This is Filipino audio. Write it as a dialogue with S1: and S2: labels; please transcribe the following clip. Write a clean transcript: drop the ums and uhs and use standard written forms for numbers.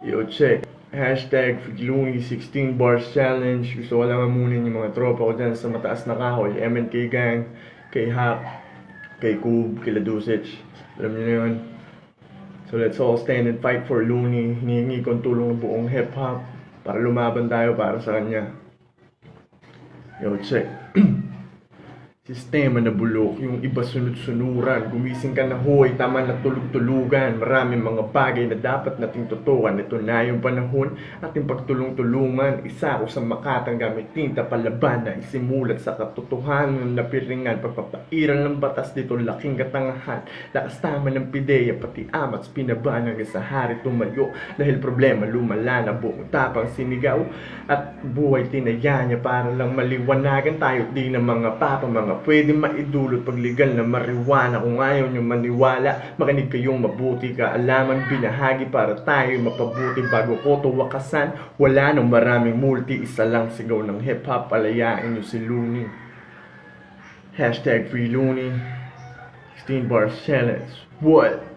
S1: Yo, check. Hashtag Looney 16 Bars Challenge. Gusto ko lang amunin yung mga tropa ko dyan sa mataas na kahoy. MNK Gang, kay Hap, kay Kub, kay Ladusich. Alam niyo na yun. So let's all stand and fight for Looney. Hinihingi kong tulong ng buong hip-hop para lumaban tayo para sa kanya. Yo, check. Sistema na bulok, yung iba sunod-sunuran. Gumising ka na hoy, tama na tulog-tulugan. Maraming mga bagay na dapat nating tutukan. Ito na yung panahon, ating pagtulong-tulungan. Isa ko sa makatang gamit tinta palaban na isimulat sa katotohanan na piringan. Pagpapairal ng batas dito laking katangahan. Lakas tama ng pideya, pati amats pinabanang sa hari tumayo. Dahil problema lumala na buong tapang sinigaw. At buhay tinaya niya para lang maliwanagan tayo. Di na mga papa, mga pwede maidulot pag legal na marijuana. Kung ayaw nyo maniwala, makinig kayong mabuti. Kaalaman binahagi para tayo mapabuti. Bago ko to wakasan, wala nang maraming multi. Isa lang sigaw ng hip-hop, palayain nyo si Looney. Hashtag Free Looney 16 Bars Challenge. What?